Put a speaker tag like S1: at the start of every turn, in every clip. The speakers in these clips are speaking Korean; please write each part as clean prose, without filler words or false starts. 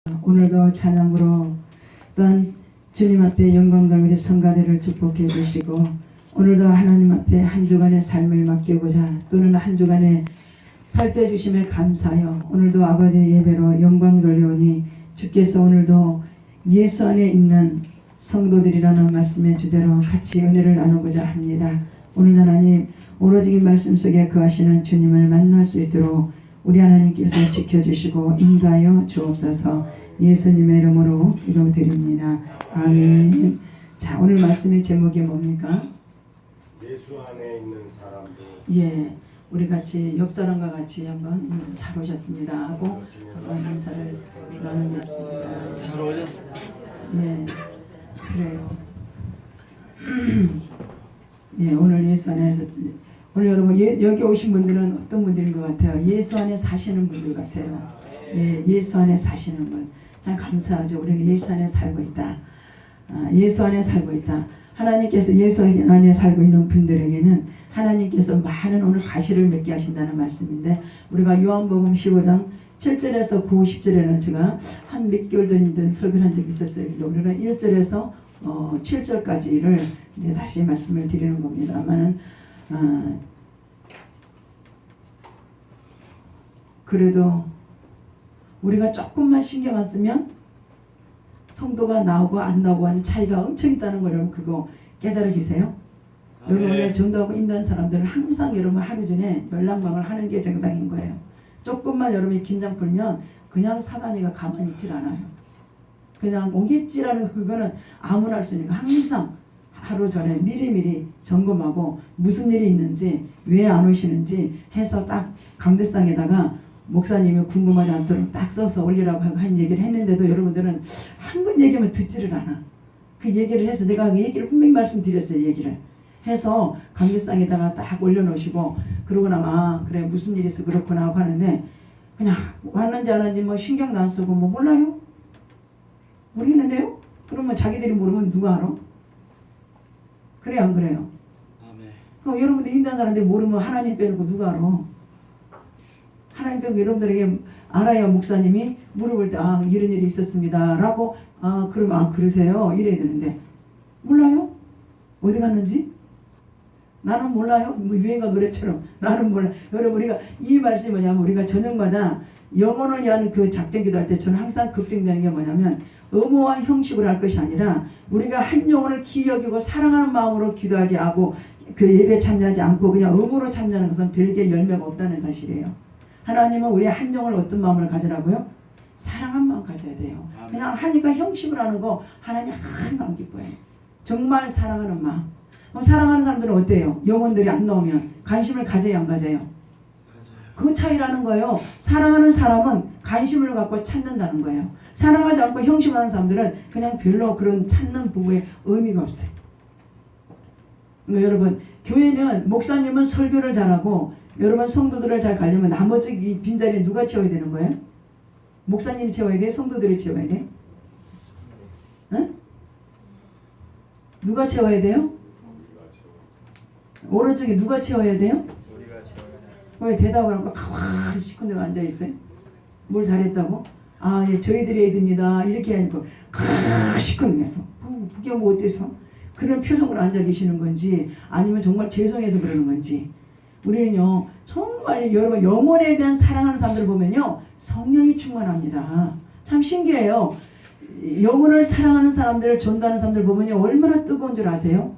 S1: 오늘도 찬양으로 또한 주님 앞에 영광 우리 성가대를 축복해 주시고 오늘도 하나님 앞에 한 주간의 삶을 맡기고자 또는 한 주간의 살펴주심에 감사하여 오늘도 아버지의 예배로 영광 돌려오니 주께서 오늘도 예수 안에 있는 성도들이라는 말씀의 주제로 같이 은혜를 나누고자 합니다. 오늘 하나님 오로지 말씀 속에 거하시는 주님을 만날 수 있도록 우리 하나님께서 지켜주시고 인도하여 주옵소서. 예수님의 이름으로 기도드립니다. 아멘. 자, 오늘 말씀의 제목이 뭡니까?
S2: 예수 안에 있는 사람들.
S1: 예, 우리 같이 옆 사람과 같이 한번 잘 오셨습니다 하고 한번 인사를 나누겠습니다.
S3: 잘 오셨습니다.
S1: 예, 그래요. 예, 오늘 예수 안에서 오늘 여러분 여기 오신 분들은 어떤 분들인 것 같아요? 예수 안에 사시는 분들 같아요. 예, 예수 안에 사시는 분. 참 감사하죠. 우리는 예수 안에 살고 있다. 예수 안에 살고 있다. 하나님께서 예수 안에 살고 있는 분들에게는 하나님께서 많은 오늘 가시를 맺게 하신다는 말씀인데 우리가 요한복음 15장 7절에서 9, 10절에는 제가 한 몇 개월 전 설교를 한 적이 있었어요. 우리는 1절에서 7절까지를 이제 다시 말씀을 드리는 겁니다만은 그래도 우리가 조금만 신경 안 쓰면 성도가 나오고 안 나오고 하는 차이가 엄청 있다는 걸 여러분 그거 깨달으시세요? 여러분의 전도하고 인도한 사람들은 항상 여러분 하루 전에 연락망을 하는 게 정상인 거예요. 조금만 여러분이 긴장 풀면 그냥 사단이가 가만히 있질 않아요. 그냥 오겠지라는 그거는 아무나 할 수 있는 거 항상 하루 전에 미리미리 점검하고 무슨 일이 있는지 왜 안 오시는지 해서 딱 강대상에다가 목사님이 궁금하지 않도록 딱 써서 올리라고 한 얘기를 했는데도 여러분들은 한 번 얘기하면 듣지를 않아. 그 얘기를 해서 내가 그 얘기를 분명히 말씀드렸어요. 얘기를 해서 강대상에다가 딱 올려놓으시고 그러고 나면 그래 무슨 일이 있어 그렇구나 하고 하는데 그냥 왔는지 안 왔는지 뭐 신경도 안 쓰고 뭐 몰라요? 모르겠는데요? 그러면 자기들이 모르면 누가 알아? 그래요 안 그래요?
S3: 아멘.
S1: 그럼 여러분들 인도한 사람들이 모르면 하나님 빼놓고 누가 알아? 하나님 빼놓고 여러분들에게 알아야 목사님이 물어볼 때 아 이런 일이 있었습니다 라고 그러면 아 그러세요 이래야 되는데 몰라요? 어디 갔는지? 나는 몰라요? 뭐 유행가 노래처럼 나는 몰라. 여러분 우리가 이 말씀이 뭐냐면 우리가 저녁마다 영혼을 위한 그 작전 기도할 때 저는 항상 걱정되는 게 뭐냐면 의무와 형식으로 할 것이 아니라 우리가 한 영혼을 기여기고 사랑하는 마음으로 기도하지 않고 그 예배에 참여하지 않고 그냥 의무로 참여하는 것은 별개의 열매가 없다는 사실이에요. 하나님은 우리 한 영혼을 어떤 마음을 가지라고요? 사랑한 마음 가져야 돼요. 그냥 하니까 형식으로 하는 거 하나님 하나도 안 기뻐해요. 정말 사랑하는 마음. 그럼 사랑하는 사람들은 어때요? 영혼들이 안 나오면 관심을 가져야 안 가져요? 그 차이라는 거예요. 사랑하는 사람은 관심을 갖고 찾는다는 거예요. 사랑하지 않고 형식하는 사람들은 그냥 별로 그런 찾는 부분에 의미가 없어요. 그러니까 여러분 교회는 목사님은 설교를 잘하고 여러분 성도들을 잘 가려면 나머지 이 빈자리는 누가 채워야 되는 거예요? 목사님이 채워야 돼? 성도들이 채워야 돼? 응? 누가 채워야 돼요? 오른쪽에 누가 채워야 돼요? 왜 대답을 하고 가만히 시큰둥 앉아있어요? 뭘 잘했다고? 아, 예, 저희들이 애듭니다. 이렇게 하니까 가만히 시큰둥해서 그게 뭐 어때서? 그런 표정으로 앉아 계시는 건지 아니면 정말 죄송해서 그러는 건지 우리는요 정말 여러분 영혼에 대한 사랑하는 사람들을 보면요 성령이 충만합니다. 참 신기해요. 영혼을 사랑하는 사람들 전도하는 사람들 보면요 얼마나 뜨거운 줄 아세요?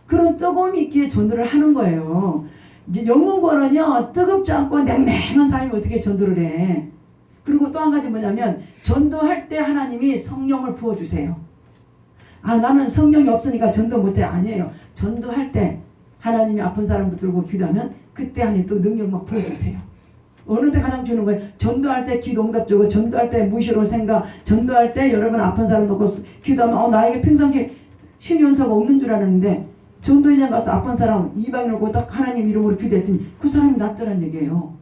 S1: 그런 뜨거움이 있기에 전도를 하는 거예요. 이제 영혼권은요 뜨겁지 않고 냉랭한 사람이 어떻게 전도를 해. 그리고 또 한 가지 뭐냐면 전도할 때 하나님이 성령을 부어주세요. 아 나는 성령이 없으니까 전도 못해. 아니에요. 전도할 때 하나님이 아픈 사람 붙들고 기도하면 그때 하나님 또 능력 막 부어주세요. 어느 때 가장 주는 거예요? 전도할 때 기도 응답 주고 전도할 때 무시로 생각 전도할 때 여러분 아픈 사람 놓고 기도하면 나에게 평상시에 신의 연사가 없는 줄 알았는데 전도회장 가서 아픈 사람 이방인을 보고 딱 하나님 이름으로 기도했더니 그 사람이 낫더란 얘기예요.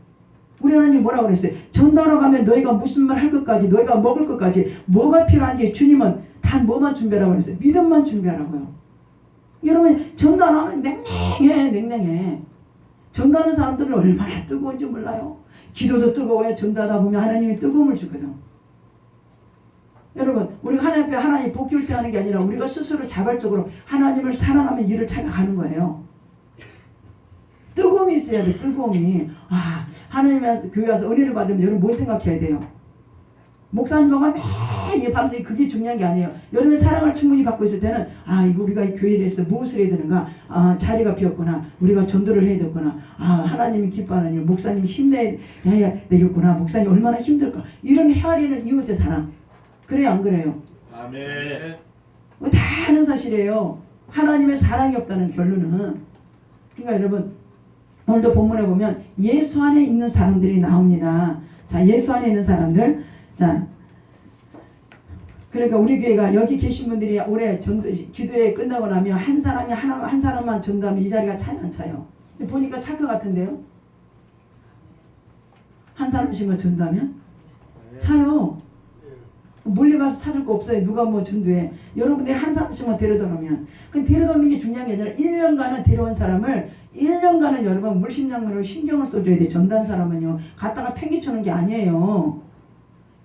S1: 우리 하나님 뭐라고 그랬어요? 전도하러 가면 너희가 무슨 말 할 것까지 너희가 먹을 것까지 뭐가 필요한지 주님은 단 뭐만 준비하라고 그랬어요? 믿음만 준비하라고요. 여러분 전도 안 하면 냉랭해. 전도하는 사람들은 얼마나 뜨거운지 몰라요. 기도도 뜨거워요. 전도하다 보면 하나님이 뜨거움을 주거든. 여러분 우리가 하나님 앞에 하나님 복 줄 때 하는 게 아니라 우리가 스스로 자발적으로 하나님을 사랑하며 일을 찾아가는 거예요. 뜨거움이 있어야 돼. 뜨거움이. 아 하나님 교회 와서 은혜를 받으면 여러분 뭐 생각해야 돼요? 목사님과 매일 밤새 그게 중요한 게 아니에요. 여러분의 사랑을 충분히 받고 있을 때는 아 이거 우리가 이 교회에 대해서 무엇을 해야 되는가, 아 자리가 비었구나, 우리가 전도를 해야 되겠구나, 아 하나님이 기뻐하는 일, 목사님이 힘내야 되겠구나, 목사님 얼마나 힘들까, 이런 헤아리는 이웃의 사랑. 그래요 안 그래요?
S3: 아멘.
S1: 다 아는 사실이에요. 하나님의 사랑이 없다는 결론은. 그러니까 여러분 오늘도 본문에 보면 예수 안에 있는 사람들이 나옵니다. 자 예수 안에 있는 사람들. 자, 그러니까 우리 교회가 여기 계신 분들이 올해 전도 기도회 끝나고 나면 한 사람이 한 사람만 전도하면 이 자리가 차요 안 차요? 보니까 찰 것 같은데요? 한 사람씩만 전도하면 차요. 멀리 가서 찾을 거 없어요. 누가 뭐 전도해. 여러분들이 한 사람씩만 데려다 놓으면. 근데 데려다 놓는 게 중요한 게 아니라 1년간은 데려온 사람을 1년간은 여러분 물심양면으로 신경을 써줘야 돼. 전도한 사람은요. 갖다가 팽개치는 게 아니에요.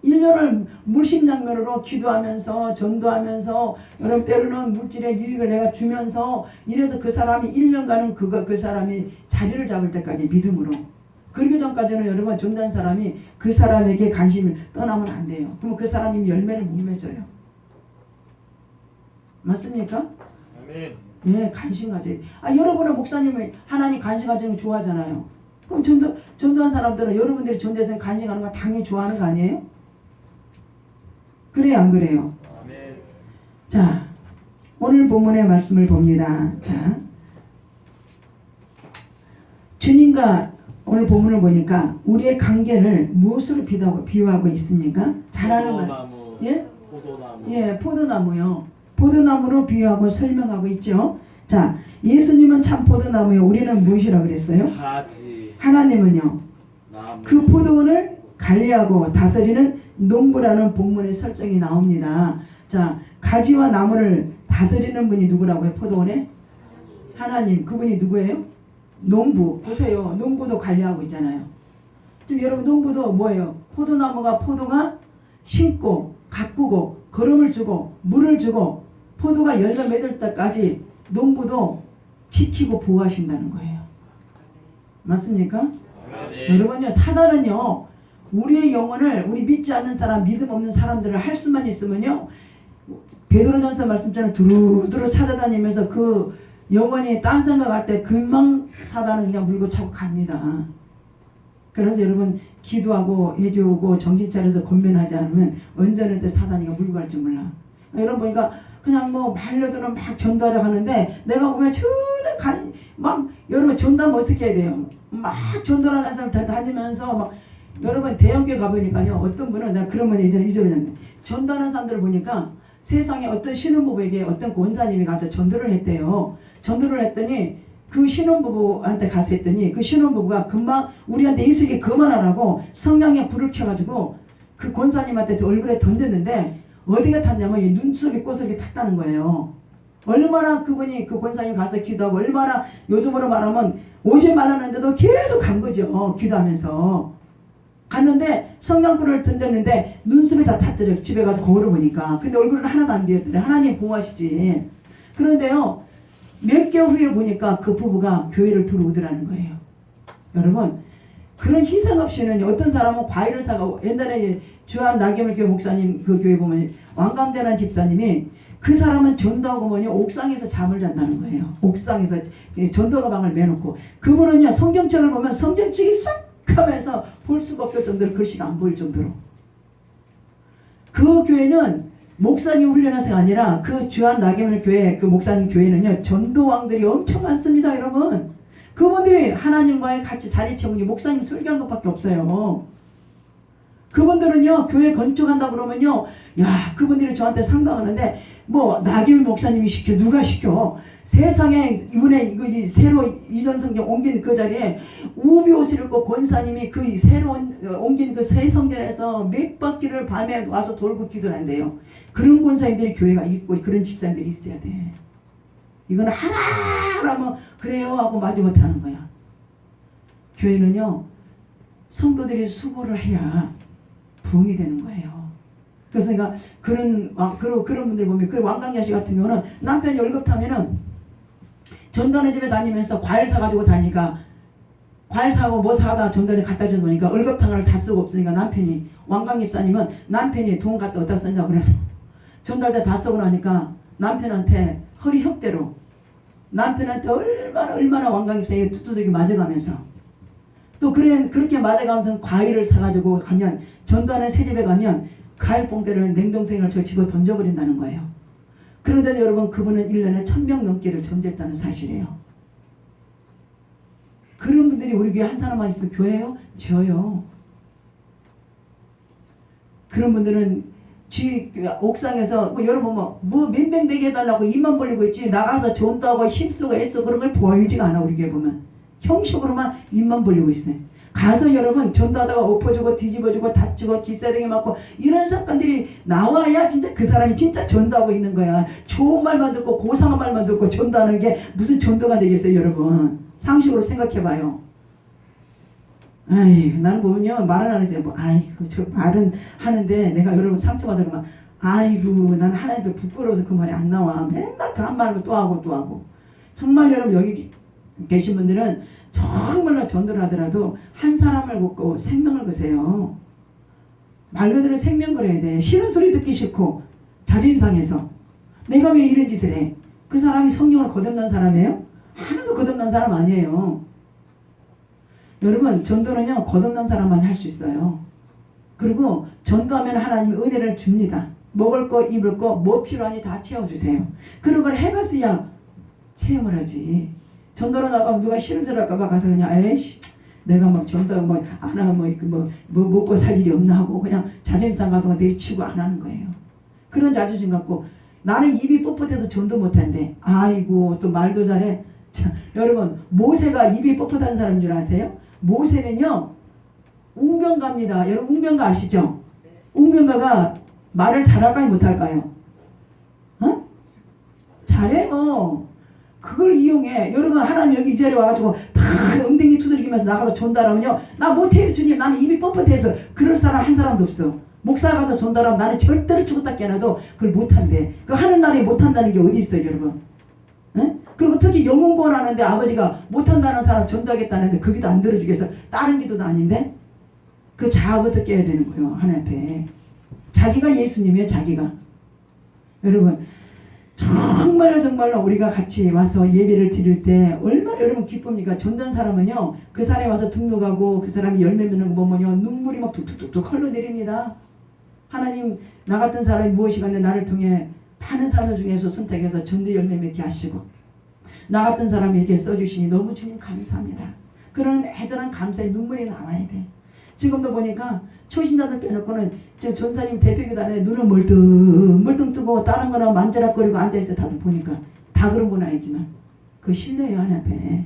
S1: 1년을 물심양면으로 기도하면서 전도하면서 여러분 때로는 물질의 유익을 내가 주면서 이래서 그 사람이 1년간은 그 사람이 자리를 잡을 때까지 믿음으로. 그러기 전까지는 여러분 전도한 사람이 그 사람에게 관심을 떠나면 안 돼요. 그러면 그 사람이 열매를 못 맺어요. 맞습니까?
S3: 아멘.
S1: 예, 관심 가져야 돼. 아 여러분은 목사님이 하나님 관심 가지는 거 좋아하잖아요. 그럼 전도한 사람들은 여러분들이 전도해서 관심 가는 거 당연히 좋아하는 거 아니에요? 그래요 안 그래요?
S3: 아멘.
S1: 자 오늘 본문의 말씀을 봅니다. 자 주님과 오늘 본문을 보니까 우리의 관계를 무엇으로 비유하고 있습니까? 잘하는 말.
S3: 포도나무.
S1: 예?
S3: 포도나무.
S1: 예, 포도나무요. 포도나무로 비유하고 설명하고 있죠. 자, 예수님은 참 포도나무요. 우리는 무엇이라 그랬어요?
S3: 가지.
S1: 하나님은요.
S3: 나무.
S1: 그 포도원을 관리하고 다스리는 농부라는 본문의 설정이 나옵니다. 자, 가지와 나무를 다스리는 분이 누구라고요? 포도원에? 하나님. 그분이 누구예요? 농부. 보세요. 농부도 관리하고 있잖아요. 지금 여러분 농부도 뭐예요? 포도가 심고 가꾸고 거름을 주고 물을 주고 포도가 열매 맺을 때까지 농부도 지키고 보호하신다는 거예요. 맞습니까?
S3: 네.
S1: 여러분요 사단은요 우리의 영혼을 우리 믿지 않는 사람 믿음 없는 사람들을 할 수만 있으면요 베드로전서 말씀처럼 두루두루 찾아다니면서 그 영혼이 딴 생각할 때 금방 사단은 그냥 물고 차고 갑니다. 그래서 여러분 기도하고 해주고 정신 차려서 권면하지 않으면 언제는 사단이가 물고 갈지 몰라. 여러분 보니까 그냥 뭐 말로들은 막 전도하자 하는데 내가 보면 전혀 막 여러분 전도하면 어떻게 해야 돼요? 막 전도하는 사람 다니면서 막 여러분 대형교회 가보니까요 어떤 분은 내가 그런 분 예전에 잊어버렸는데 전도하는 사람들을 보니까 세상에 어떤 신혼부부에게 어떤 권사님이 가서 전도를 했대요. 전도를 했더니 그 신혼부부한테 가서 했더니 그 신혼부부가 금방 우리한테 이수에게 그만하라고 성냥에 불을 켜가지고 그 권사님한테 얼굴에 던졌는데 어디가 탔냐면 이 눈썹이 꼬석이 탔다는 거예요. 얼마나 그분이 그 권사님 가서 기도하고 얼마나 요즘으로 말하면 오지 말았는데도 계속 간 거죠. 기도하면서 갔는데 성냥불을 던졌는데 눈썹이 다 탔더래요. 집에 가서 거울을 보니까. 근데 얼굴은 하나도 안 뒤었더래. 하나님 보호하시지. 그런데요 몇 개월 후에 보니까 그 부부가 교회를 들어오더라는 거예요. 여러분 그런 희생 없이는 어떤 사람은 과일을 사가고 옛날에 주한 나경원 교회 목사님 그 교회 보면 왕감대라는 집사님이 그 사람은 전도하고 뭐냐 옥상에서 잠을 잔다는 거예요. 옥상에서 전도가방을 매놓고 그분은요 성경책을 보면 성경책이 싹 하면서 볼 수가 없을 정도로 글씨가 안 보일 정도로 그 교회는 목사님 훈련해서가 아니라 그 주한 나경원 교회 그 목사님 교회는요 전도왕들이 엄청 많습니다. 여러분 그분들이 하나님과의 같이 자리 채우는 게 목사님 설교한 것밖에 없어요. 그분들은요 교회 건축한다 그러면요 야 그분들이 저한테 상담하는데 뭐 나경원 목사님이 시켜 누가 시켜 세상에 이번에 이거 새로 이전 성경 옮긴 그 자리에 우비 옷을 입고 권사님이 그 새로운 옮긴 그 새 성전에서 몇 바퀴를 밤에 와서 돌고 기도를 한대요. 그런 권사님들이 교회가 있고 그런 집사님들이 있어야 돼. 이거는 하나라면 그래요 하고 마지 못하는 거야. 교회는요 성도들이 수고를 해야 부흥이 되는 거예요. 그래서 그러니까 그런 분들 보면 그 왕강야씨 같은 경우는 남편이 월급 타면은 전도하는 집에 다니면서 과일 사가지고 다니니까 과일 사고 뭐 사다 전도에 갖다 주다 보니까 월급탕을 다 쓰고 없으니까 남편이 왕강집사님은 남편이 돈 갖다 어디다 썼냐고 그래서 전도할 때 다 쓰고 나니까 남편한테 허리 혁대로 남편한테 얼마나 왕강집사에게 두두둑이 맞아가면서 또 그렇게 맞아가면서 과일을 사가지고 가면 전도하는 새 집에 가면 과일 봉대를 냉동생을 저 집어 던져버린다는 거예요. 그런데도 여러분 그분은 1년에 1000명 넘게를 전도했다는 사실이에요. 그런 분들이 우리 교회 한 사람만 있으면 교회요? 저요. 그런 분들은 옥상에서 여러분 뭐 맨맨 되게 해달라고 입만 벌리고 있지 나가서 전도하고 힘쓰고 애써 그런 걸 보이지가 않아. 우리 교회 보면 형식으로만 입만 벌리고 있어요. 가서 여러분 전도하다가 엎어지고 뒤집어지고 다치고 기싸대기 맞고 이런 사건들이 나와야 진짜 그 사람이 진짜 전도하고 있는 거야. 좋은 말만 듣고 고상한 말만 듣고 전도하는 게 무슨 전도가 되겠어요. 여러분 상식으로 생각해봐요. 아이 나는 보면요 말은 안 하지 뭐 아이고 저 말은 하는데 내가 여러분 상처받을 막 아이고 나는 하나님 앞에 부끄러워서 그 말이 안 나와. 맨날 그 한 말로 또 하고 정말 여러분 여기 계신 분들은 정말로 전도를 하더라도 한 사람을 걷고 생명을 거세요. 말 그대로 생명 걸어야 돼. 싫은 소리 듣기 싫고 자존심 상해서 내가 왜 이런 짓을 해. 그 사람이 성령을 거듭난 사람이에요? 하나도 거듭난 사람 아니에요. 여러분 전도는요 거듭난 사람만 할 수 있어요. 그리고 전도하면 하나님이 은혜를 줍니다. 먹을 거 입을 거 뭐 필요하니 다 채워주세요. 그런 걸 해봤어야 체험을 하지. 전도로 나가면 누가 싫은 소리 할까봐 가서 그냥 에이씨 내가 막 전도 뭐 안 하면 뭐 먹고 살 일이 없나 하고 그냥 자존심 상하다가 내치고 안 하는 거예요. 그런 자존심 갖고 나는 입이 뻣뻣해서 전도 못한대. 아이고 또 말도 잘해. 자, 여러분 모세가 입이 뻣뻣한 사람인 줄 아세요? 모세는요 웅변가입니다. 여러분 웅변가 아시죠? 웅변가가 말을 잘할까요 못할까요? 어? 잘해요. 그걸 이용해. 여러분 하나님 여기 이 자리에 와가지고 다 엉덩이 두들기면서 나가서 전달하면요 나 못해요 주님. 나는 입이 뻣뻣해서 그럴 사람 한 사람도 없어. 목사 가서 전달하면 나는 절대로 죽었다 깨어나도 그걸 못한대. 그 하늘나라에 못한다는 게 어디 있어요 여러분? 응? 그리고 특히 영혼구원 하는데 아버지가 못한다는 사람 전도하겠다는데 그 기도 안 들어주겠어. 다른 기도도 아닌데 그 자아부터 깨야 되는 거예요. 하나님 앞에 자기가 예수님이에요. 자기가. 여러분 정말로 우리가 같이 와서 예배를 드릴 때 얼마나 여러분 기쁩니까? 전도한 사람은요 그 사람이 와서 등록하고 그 사람이 열매 맺는 거 보면요 눈물이 막 툭툭툭툭 흘러내립니다. 하나님 나 같은 사람이 무엇이간데 나를 통해 많은 사람들 중에서 선택해서 전도 열매 맺게 하시고 나 같은 사람에게 써주시니 너무 주님 감사합니다. 그런 애절한 감사의 눈물이 나와야 돼. 지금도 보니까 초신자들 빼놓고는 지금 전사님 대표기단에 눈을 멀뚱 뜨고 다른 거나 만지락거리고 앉아있어. 다들 보니까 다 그런 건 아니지만 그 신뢰요 하나 앞에.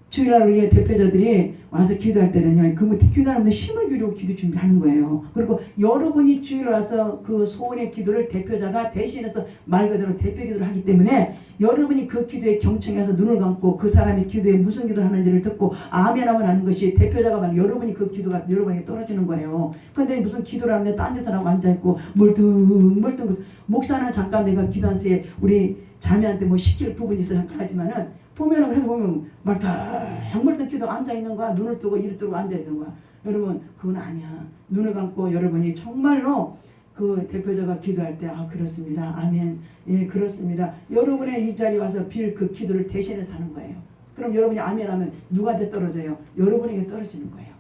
S1: 주일날 우리 대표자들이 와서 기도할 때는요 그 기도하는데 힘을 기울이고 기도 준비하는 거예요. 그리고 여러분이 주일 와서 그 소원의 기도를 대표자가 대신해서 말 그대로 대표 기도를 하기 때문에 여러분이 그 기도에 경청해서 눈을 감고 그 사람의 기도에 무슨 기도를 하는지를 듣고 아멘하면 하는 것이 대표자가 말하는 여러분이 그 기도가 여러분에게 떨어지는 거예요. 근데 무슨 기도를 하는데 딴 데서 하고 앉아있고 멀뚱 목사는 잠깐 내가 기도한 새에 우리 자매한테 뭐 시킬 부분이 있어 잠깐 하지만은 보면은 그래도 보면 멀뚱 기도 앉아있는 거야. 눈을 뜨고 이를 뜨고 앉아있는 거야. 여러분 그건 아니야. 눈을 감고 여러분이 정말로 그 대표자가 기도할 때 아 그렇습니다. 아멘. 예 그렇습니다. 여러분의 이 자리에 와서 빌 그 기도를 대신해서 하는 거예요. 그럼 여러분이 아멘 하면 누구한테 떨어져요? 여러분에게 떨어지는 거예요.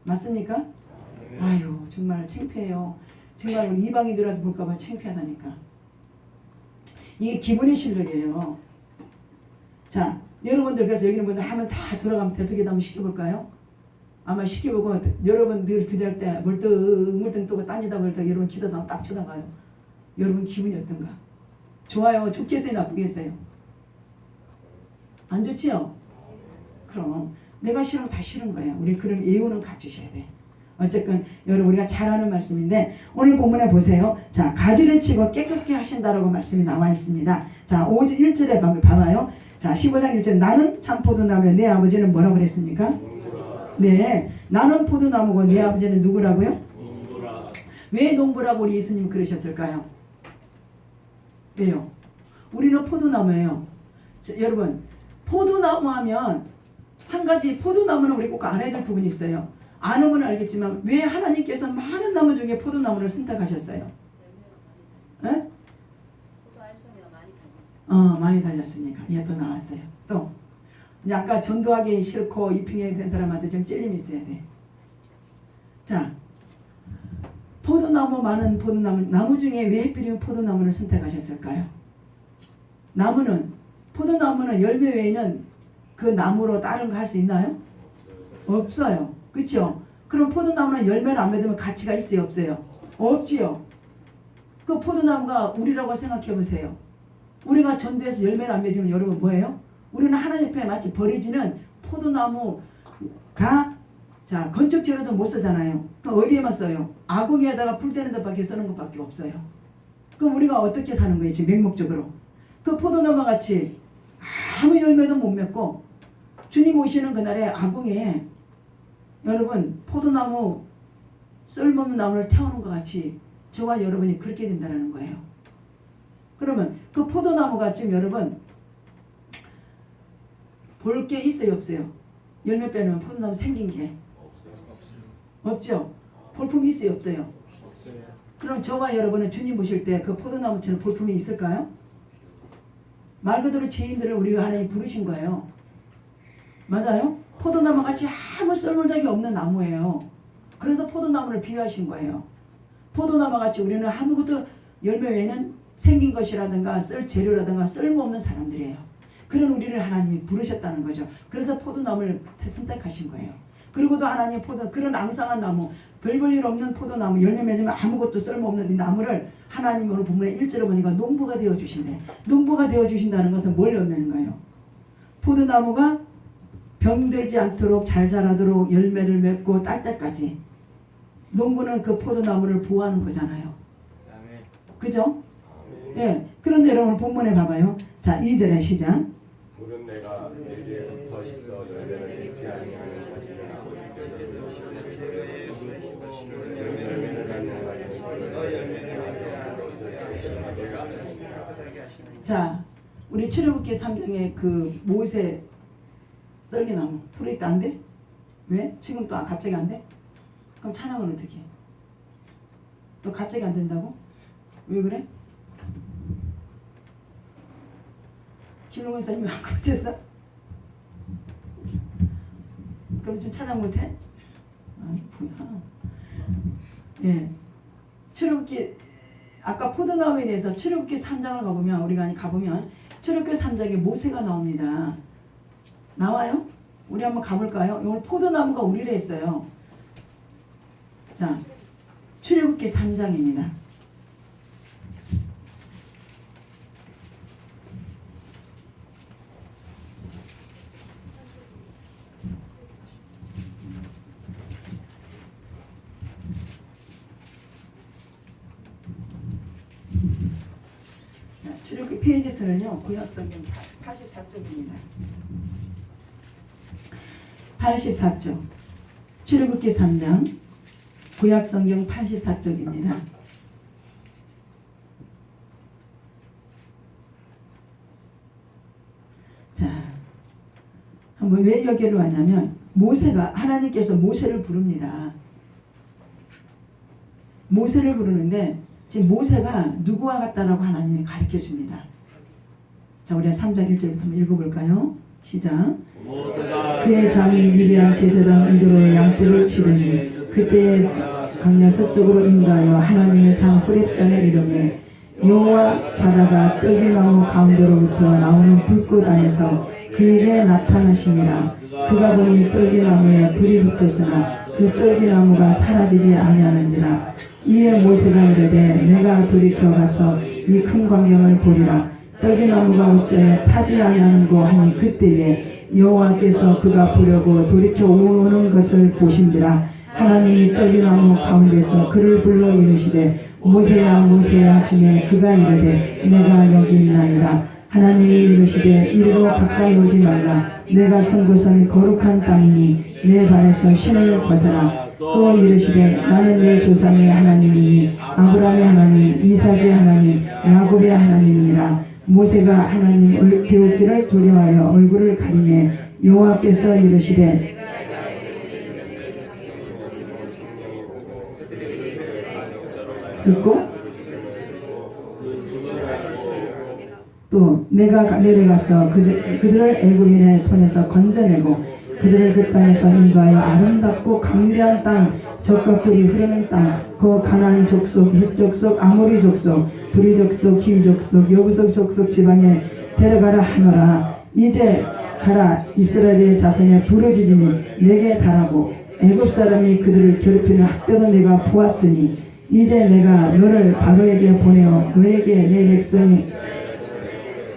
S1: 맞습니까? 아유 정말 창피해요. 정말 우리 이방인들 와서 볼까봐 창피하다니까. 이게 기분의 실력이에요. 자 여러분들 그래서 여기 있는 분들 한번 다 돌아가면 대표기도 한번 시켜볼까요? 아마 시켜보고 여러분 늘 기도할 때 멀뚱 뜨고 딴지다 멀뚱 여러분 기도다 딱 쳐다봐요. 여러분 기분이 어떤가? 좋아요? 좋겠어요? 나쁘겠어요? 안 좋지요? 그럼 내가 싫으면 다 싫은 거야. 우리 그런 예우는 갖추셔야 돼. 어쨌건 여러분 우리가 잘 아는 말씀인데 오늘 본문에 보세요. 자 가지를 치고 깨끗게 하신다라고 말씀이 나와 있습니다. 자 5절 1절에 봐봐요. 자 15장 1절 나는 참 포도나무에 내 아버지는 뭐라고 그랬습니까? 네 나는 포도나무고 내 아버지는 누구라고요? 왜 농부라고 우리 예수님 그러셨을까요? 왜요? 우리는 포도나무예요. 여러분, 포도나무 하면 한 가지, 포도나무는 우리 꼭 알아야 될 부분이 있어요. 아는 알겠지만 왜 하나님께서 많은 나무 중에 포도나무를 선택하셨어요? 에?
S4: 포도 알송이가 많이 달려.
S1: 많이 달렸으니까. 예, 또 나왔어요. 또 이제 아까 전도하기 싫고 입행이 된 사람한테 좀 찔림이 있어야 돼. 자, 포도나무 많은 나무 중에 왜 하필이면 포도나무를 선택하셨을까요? 포도나무는 열매 외에는 그 나무로 다른 거 할 수 있나요? 없어요. 그렇죠? 그럼 포도나무는 열매를 안 맺으면 가치가 있어요? 없어요? 없지요. 그 포도나무가 우리라고 생각해 보세요. 우리가 전도해서 열매를 안 맺으면 여러분 뭐예요? 우리는 하나님 앞에 마치 버려지는 포도나무가 자, 건축 재료도 못 쓰잖아요. 그럼 어디에만 써요? 아궁이에다가 불 때는 데밖에 쓰는 것밖에 없어요. 그럼 우리가 어떻게 사는 거예요? 지금 맹목적으로. 그 포도나무 같이 아무 열매도 못 맺고 주님 오시는 그날에 아궁이에 여러분 포도나무 쓸모없는 나무를 태우는 것 같이 저와 여러분이 그렇게 된다는 거예요. 그러면 그 포도나무가 지금 여러분 볼 게 있어요? 없어요? 열매 빼면 포도나무 생긴 게 없죠? 볼품이 있어요? 없어요? 그럼 저와 여러분은 주님 보실 때 그 포도나무처럼 볼품이 있을까요? 말 그대로 죄인들을 우리 하나님 부르신 거예요. 맞아요? 포도나무 같이 아무 썰물작이 없는 나무예요. 그래서 포도나무를 비유하신 거예요. 포도나무 같이 우리는 아무것도 열매 외에는 생긴 것이라든가 쓸 재료라든가 쓸모없는 사람들이에요. 그런 우리를 하나님이 부르셨다는 거죠. 그래서 포도나무를 선택하신 거예요. 그리고도 하나님 그런 앙상한 나무, 별 볼 일 없는 포도나무, 열매 맺으면 아무것도 쓸모없는 이 나무를 하나님 오늘 본문에 1절에 보니까 농부가 되어주신대. 농부가 되어주신다는 것은 뭘 의미하는가요? 포도나무가 병들지 않도록 잘 자라도록 열매를 맺고 딸 때까지 농부는 그 포도나무를 보호하는 거잖아요. 그죠? 예. 그런데 여러분 본문에 봐봐요. 자, 2절의 시작.
S2: 물은 내가 내게 붙어 있어 열매를 맺지 아니하는 것이라.
S1: 자, 우리 출애굽기 3장에 그 모세 떨기나무 프로젝트 안 돼? 왜? 지금 또 갑자기 안 돼? 그럼 찬양은 어떻게 해? 또 갑자기 안 된다고? 왜 그래? 김용훈 사님이 안 고쳤어? 그럼 좀 찬양 못해? 아니 뭐야. 예. 출애굽기 아까 포도나무에 대해서 출애굽기 3장을 가보면 우리가 가보면 출애굽기 3장에 모세가 나옵니다. 나와요? 우리 한번 가볼까요? 오늘 포도나무가 우리를 했어요. 자, 출애굽기 3장입니다. 자, 출애굽기 페이지 수는요. 구약성경 84쪽입니다. 84쪽. 출애굽기 3장 구약성경 84쪽입니다. 자, 한번 왜 여기로 왔냐면 모세가 하나님께서 모세를 부릅니다. 모세를 부르는데 지금 모세가 누구와 같다라고 하나님이 가르쳐 줍니다. 자, 우리가 3장 1절부터 한번 읽어볼까요? 시작. 그의 장인 미디안 제사장 이도로의 양떼를 치르니 그때 광야 서쪽으로 인도하여 하나님의 산 호렙산에 이르매 여호와 사자가 떨기나무 가운데로부터 나오는 불꽃 안에서 그에게 나타나시니라. 그가 보니 떨기나무에 불이 붙었으나 그 떨기나무가 사라지지 아니하는지라. 이에 모세가 이르되 내가 돌이켜 가서 이 큰 광경을 보리라. 떨기나무가 어찌하여 타지 아니하는고 하니 그때에 여호와께서 그가 보려고 돌이켜 오는 것을 보신지라. 하나님이 떨기나무 가운데서 그를 불러 이르시되 모세야 모세야 하시매 그가 이르되 내가 여기 있나이다. 하나님이 이르시되 이리로 가까이 오지 말라. 내가 선 곳은 거룩한 땅이니 내 발에서 신을 벗어라. 또 이르시되 나는 내 조상의 하나님이니 아브라함의 하나님 이삭의 하나님 야곱의 하나님이니라. 모세가 하나님 되옵기를 두려워하여 얼굴을 가리매 여호와께서 이르시되 듣고 또 내가 내려가서 그들을 애굽인의 손에서 건져내고 그들을 그 땅에서 인도하여 아름답고 강대한 땅 젖과 꿀이 흐르는 땅 그 가나안 족속 헷 족속 아모리 족속 브리 족속 히 족속 여부석 족속 지방에 데려가라 하노라. 이제 가라. 이스라엘의 자손의 부르짖음이 내게 달하고 애굽 사람이 그들을 괴롭히는 학대도 내가 보았으니 이제 내가 너를 바로에게 보내어 너에게 내 백성이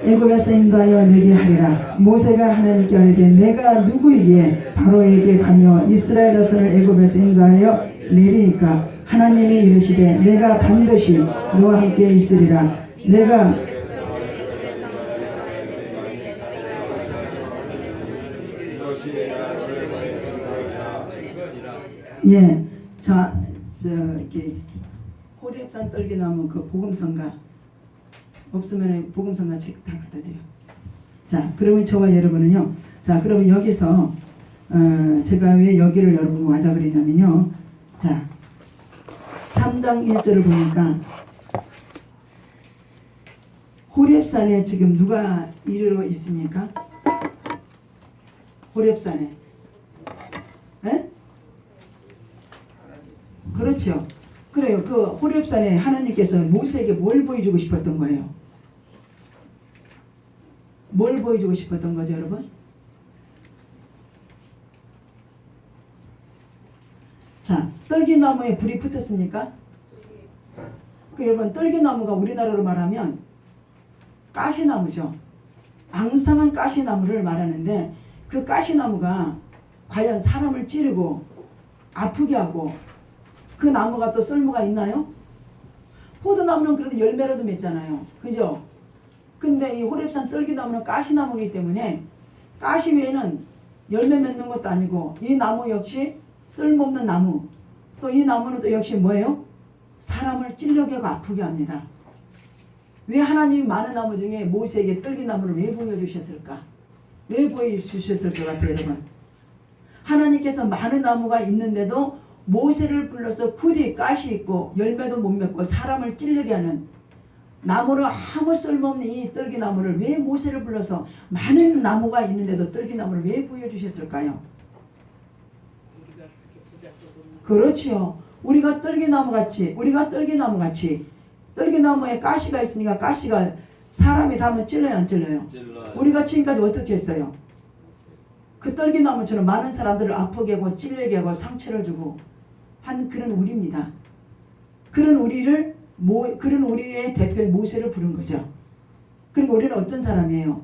S1: 애굽에서 인도하여 내게 하리라. 모세가 하나님께 아뢰되 내가 누구이기에 바로에게 가며 이스라엘 자손을 애굽에서 인도하여 내리니까 하나님이 이르시되 내가 반드시 너와 함께 있으리라. 내가 예, 저기 호렙산 떨기나무 그 복음성가 없으면 복음성가 책 다 갖다 드려. 자, 그러면 저와 여러분은요. 자, 그러면 여기서 제가 왜 여기를 여러분 와자 그랬냐면요. 자, 3장 1절을 보니까 호렙산에 지금 누가 이르러 있습니까? 호렙산에. 에? 그렇죠. 그래요. 그 호렙산에 하나님께서 모세에게 뭘 보여주고 싶었던 거예요? 뭘 보여주고 싶었던 거죠, 여러분? 자, 떨기나무에 불이 붙었습니까? 그 여러분, 떨기나무가 우리나라로 말하면 가시나무죠. 앙상한 가시나무를 말하는데 그 가시나무가 과연 사람을 찌르고 아프게 하고 그 나무가 또 쓸모가 있나요? 포도나무는 그래도 열매라도 맺잖아요. 그죠? 근데 이 호렙산 떨기나무는 가시나무이기 때문에 가시 외에는 열매 맺는 것도 아니고 이 나무 역시 쓸모없는 나무. 또 이 나무는 또 역시 뭐예요? 사람을 찔려게 하고 아프게 합니다. 왜 하나님이 많은 나무 중에 모세에게 떨기나무를 왜 보여주셨을까? 왜 보여주셨을 것 같아요, 여러분? 하나님께서 많은 나무가 있는데도 모세를 불러서 부디 가시 있고 열매도 못 맺고 사람을 찔리게 하는 나무는 아무 쓸모없는 이 떨기나무를 왜 모세를 불러서 많은 나무가 있는데도 떨기나무를 왜 보여주셨을까요? 그렇지요. 우리가 떨기나무같이 떨기나무에 가시가 있으니까 가시가 사람이 닿으면 찔러요 안 찔러요?
S3: 찔러요.
S1: 우리가 지금까지 어떻게 했어요? 그 떨기나무처럼 많은 사람들을 아프게 하고 찔리게 하고 상처를 주고 한 그런 우리입니다. 그런 우리의 대표 모세를 부른 거죠. 그리고 우리는 어떤 사람이에요?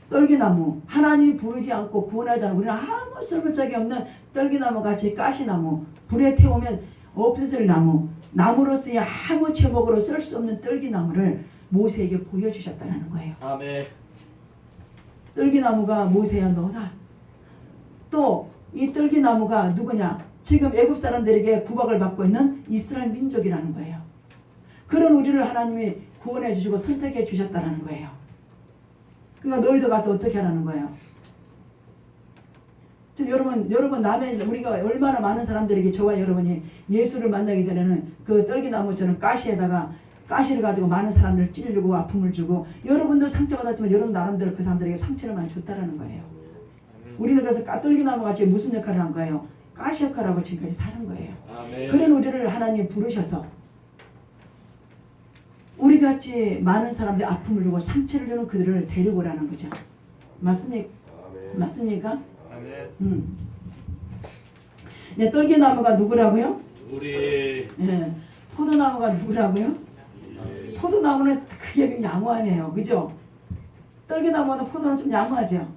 S1: 떨기나무. 하나님 부르지 않고 구원하지 않고 우리는 아무 쓸모짝이 없는 떨기나무 같이 가시나무. 불에 태우면 없어질 나무. 나무로서의 아무 제목으로 쓸 수 없는 떨기나무를 모세에게 보여주셨다는 거예요.
S3: 아멘.
S1: 떨기나무가 모세야 너다. 또 이 떨기나무가 누구냐? 지금 애굽 사람들에게 구박을 받고 있는 이스라엘 민족이라는 거예요. 그런 우리를 하나님이 구원해 주시고 선택해 주셨다는 거예요. 그러니까 너희도 가서 어떻게 하라는 거예요? 지금 여러분 남의 우리가 얼마나 많은 사람들에게 저와 여러분이 예수를 만나기 전에는 그 떨기나무처럼 가시에다가 가시를 가지고 많은 사람들을 찌르고 아픔을 주고 여러분도 상처받았지만 여러분 나름대로 그 사람들에게 상처를 많이 줬다라는 거예요. 우리는 그래서 떨기나무 같이 무슨 역할을 한 거예요? 가시 역할하고 지금까지 사는 거예요.
S3: 아멘.
S1: 그런 우리를 하나님 부르셔서 우리같이 많은 사람들이 아픔을 주고 상처를 주는 그들을 데리고 오라는 거죠. 맞습니까? 맞습니까?
S3: 아멘.
S1: 네, 떨기나무가 누구라고요?
S3: 우리
S1: 예, 포도나무가 누구라고요? 포도나무는 크게 양호하네요. 그죠? 떨기나무는 포도는 좀 양호하죠.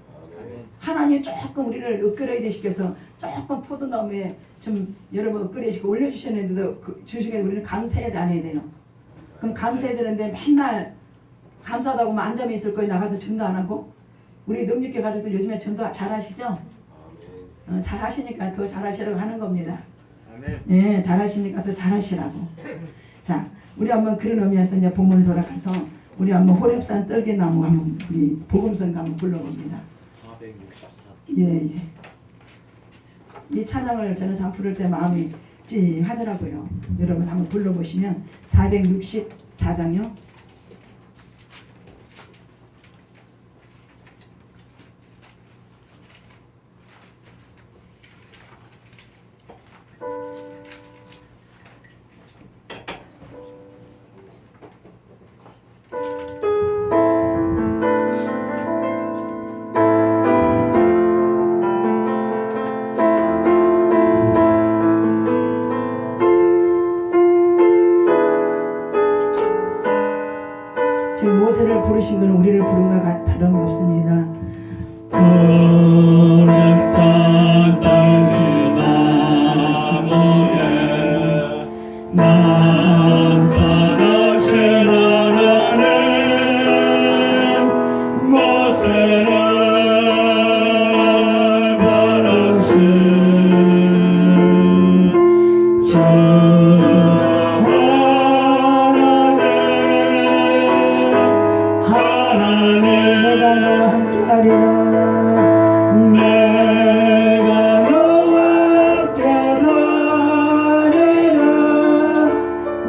S1: 하나님 조금 우리를 업그레이드 시켜서 조금 포도나무에 좀 여러분 업그레이드 시켜 올려주셨는데도 주식에 우리는 감사해야 돼, 안 해야 돼요? 그럼 감사해야 되는데 맨날 감사하다고 하면 앉아만 있을 거예요. 나가서 전도 안 하고? 우리 능력계 가족들 요즘에 전도 잘 하시죠? 잘 하시니까 더 잘 하시라고 하는 겁니다.
S3: 아멘.
S1: 예, 잘하시니까 더 잘하시라고. 자, 우리 한번 그런 의미에서 이제 본문 돌아가서 우리 한번 호렙산 떨기나무 한번 우리 복음성 한번 불러봅니다.
S3: 464.
S1: 예, 예. 이 찬양을 저는 참 부를 때 마음이 찌하더라고요. 여러분 한번 불러보시면 464장이요. 지금 모세를 부르신 것은 우리를 부른 것 다름이 없습니다.
S2: 호렙산 떨기나무에 나타나신 하나님 모세를 부르신 주 하나님
S1: 내가 너와 함께 하리라.
S2: 내가 너와 함께 가리라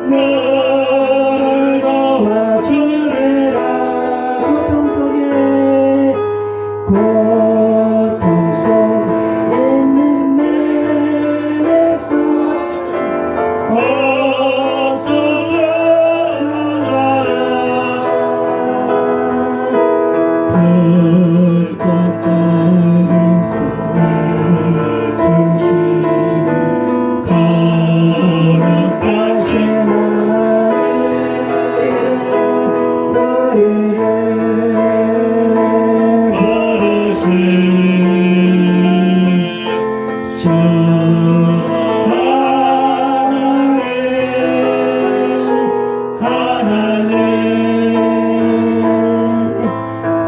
S2: 너를 도와주리라
S1: 고통 속에 있는 내 백성
S2: 어서 찾아가라 불꽃 떨기 속에 계신 거룩하신 어르신 주 하나님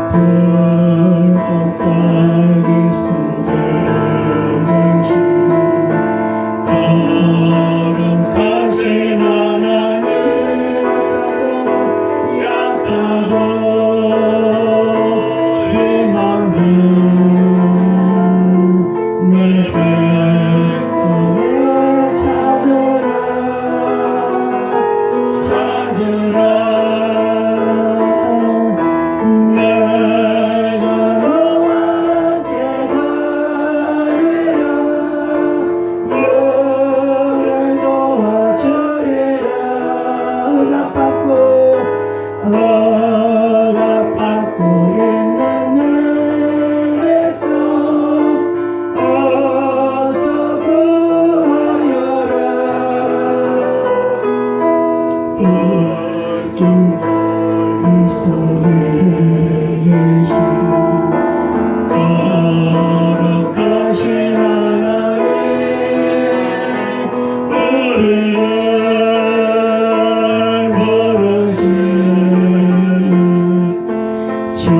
S2: 불꽃 떨기 속에 계신 거룩하신 하나님 약하고 희망은 내 백성을 찾으라 내가 너와 함께 가리라 너를 도와주리라 억압받고 있는 내 백성 어서 구하여라 불길 이 속에 계신 거룩하신 하나님 우리를 부르신 주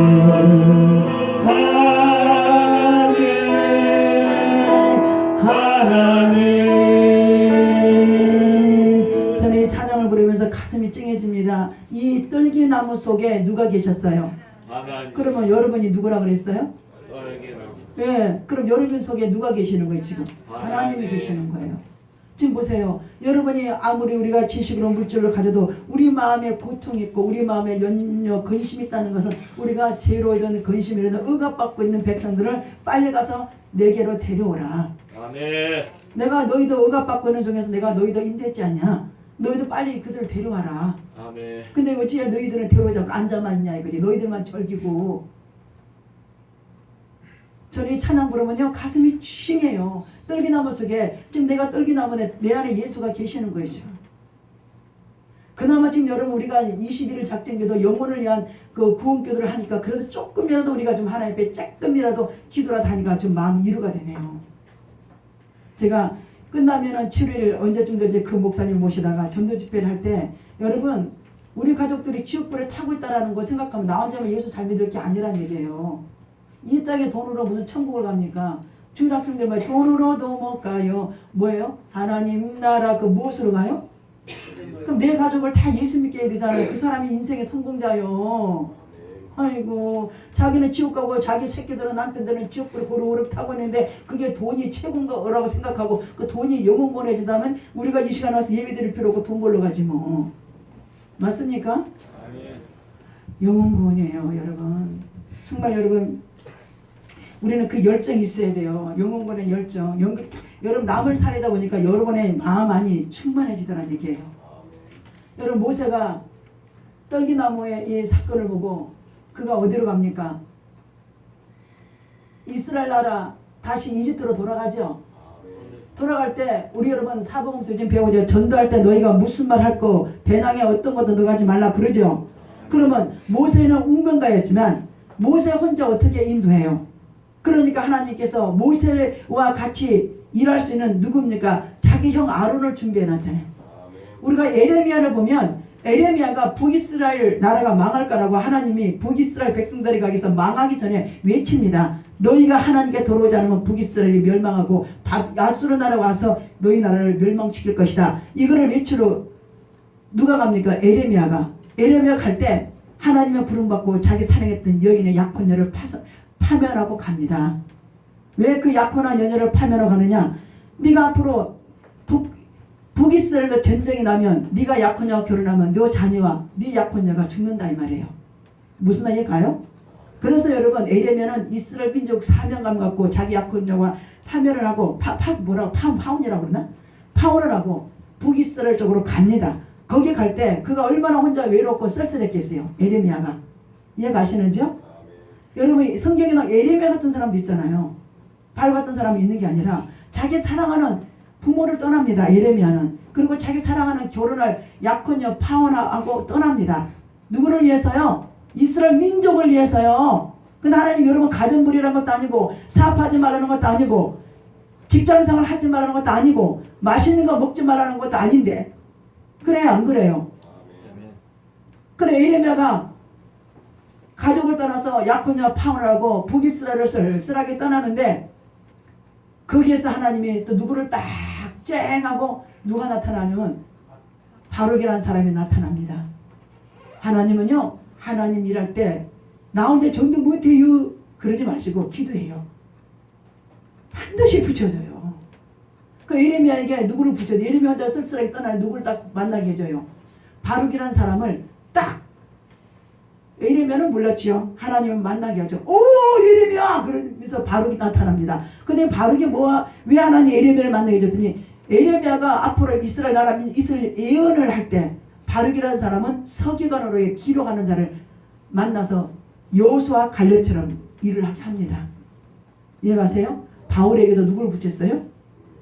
S2: 하나님
S1: 저는 이 찬양을 부르면서 가슴이 찡해집니다. 이 떨기나무 속에 누가 계셨어요?
S3: 하나님.
S1: 그러면 여러분이 누구라 그랬어요?
S3: 떨기나무.
S1: 예, 그럼 여러분 속에 누가 계시는 거예요 지금? 하나님이 계시는 거예요. 지금 보세요. 여러분이 아무리 우리가 지식으로 물질을 가져도 우리 마음에 고통이 있고 우리 마음에 연려 근심이 있다는 것은 우리가 죄로든 근심이라든 억압받고 있는 백성들을 빨리 가서 내게로 데려오라.
S3: 아멘.
S1: 내가 너희도 억압받고 있는 중에서 내가 너희도 임대했지 않냐? 너희도 빨리 그들을 데려와라.
S3: 아멘.
S1: 근데 어찌해 너희들은 데려오지 않고 앉아만 있냐 이거지. 너희들만 절기고. 저는 이 찬양 부르면요 가슴이 칭해요. 떨기나무 속에 지금 내가 떨기나무에 내 안에 예수가 계시는 것이죠. 그나마 지금 여러분 우리가 21일 작정기도 영혼을 위한 그 구원기도를 하니까 그래도 조금이라도 우리가 좀 하나님 앞에 조금이라도 기도라도 하니까 좀 마음이 위로가 되네요. 제가 끝나면은 7일 언제쯤 될지 그 목사님 모시다가 전도 집회를 할 때 여러분 우리 가족들이 지옥불에 타고 있다라는 거 생각하면 나 혼자만 예수 잘 믿을 게 아니란 얘기예요. 이 땅의 돈으로 무슨 천국을 갑니까? 주일 학생들 말 돈으로도 못 가요. 뭐예요? 하나님 나라 그 무엇으로 가요? 그럼 내 가족을 다 예수 믿게 해야 되잖아요. 그 사람이 인생의 성공자요. 아이고 자기는 지옥 가고 자기 새끼들은 남편들은 지옥으로 고루고루 타고 있는데 그게 돈이 최고인 거라고 생각하고 그 돈이 영혼 보내준다면 우리가 이 시간 와서 예배 드릴 필요 없고 돈 벌러 가지 뭐. 맞습니까?
S3: 아멘.
S1: 영혼 구원이에요 여러분. 정말 여러분 우리는 그 열정이 있어야 돼요. 영혼 구원의 열정. 여러분 남을 살리다 보니까 여러분의 마음 안이 충만해지더라는 얘기예요. 여러분 모세가 떨기나무의 이 사건을 보고 그가 어디로 갑니까? 이스라엘 나라 다시 이집트로 돌아가죠. 돌아갈 때 우리 여러분 사복음서 좀 배우죠. 전도할 때 너희가 무슨 말 할 거 배낭에 어떤 것도 넣어가지 말라 그러죠. 그러면 모세는 웅변가였지만 모세 혼자 어떻게 인도해요? 그러니까 하나님께서 모세와 같이 일할 수 있는 누굽니까? 자기 형 아론을 준비해 놨잖아요. 우리가 에레미야를 보면 에레미야가 북이스라엘 나라가 망할 거라고 하나님이 북이스라엘 백성들이 가기서 망하기 전에 외칩니다. 너희가 하나님께 돌아오지 않으면 북이스라엘이 멸망하고 아수르 나라가 와서 너희 나라를 멸망시킬 것이다. 이거를 외치러 누가 갑니까? 에레미야가. 에레미야 갈 때 하나님의 부름받고 자기 사랑했던 여인의 약혼녀를 파면하고 갑니다. 왜 그 약혼한 여녀를 파면하고 가느냐? 네가 앞으로 북이스라엘로 전쟁이 나면 네가 약혼녀와 결혼하면 너 자녀와 네 약혼녀가 죽는다 이 말이에요. 무슨 말이 가요? 그래서 여러분 에레미야는 이스라엘 민족 사명감 갖고 자기 약혼녀와 파면을 하고 파혼이라고 그러나? 파혼을 하고 북이스라엘 쪽으로 갑니다. 거기 갈 때 그가 얼마나 혼자 외롭고 쓸쓸했겠어요. 에레미야가. 이해 가시는지요? 여러분 성경에는 에레미야 같은 사람도 있잖아요. 바울 같은 사람이 있는 게 아니라 자기 사랑하는 부모를 떠납니다. 에레미야는. 그리고 자기 사랑하는 결혼할 약혼녀 파혼하고 떠납니다. 누구를 위해서요? 이스라엘 민족을 위해서요. 근데 하나님 여러분 가정부리라는 것도 아니고 사업하지 말라는 것도 아니고 직장생활 하지 말라는 것도 아니고 맛있는 거 먹지 말라는 것도 아닌데 그래요 안 그래요? 그래 에레미야가 가족을 떠나서 약혼녀 파혼을 하고 북이스라엘을 쓸쓸하게 떠나는데 거기에서 하나님이 또 누구를 딱 쨍하고 누가 나타나냐면 바룩이라는 사람이 나타납니다. 하나님은요 하나님 일할 때 나 혼자 전도 못해요 그러지 마시고 기도해요. 반드시 붙여줘요. 그 에레미야에게 누구를 붙여줘요? 에레미야 혼자 쓸쓸하게 떠나는 누구를 딱 만나게 해줘요. 바룩이라는 사람을 딱 에레미야는 몰랐지요. 하나님은 만나게 하죠. 오 에레미야 그러면서 바룩이 나타납니다. 근데 바룩이 왜 하나님 에레미야를 만나게 해줬더니 에레미야가 앞으로 이스라엘 나라 이스라엘 예언을 할 때 바룩이라는 사람은 서기관으로의 기록하는 자를 만나서 여호수아 갈렙처럼 일을 하게 합니다. 이해가세요? 바울에게도 누구를 붙였어요?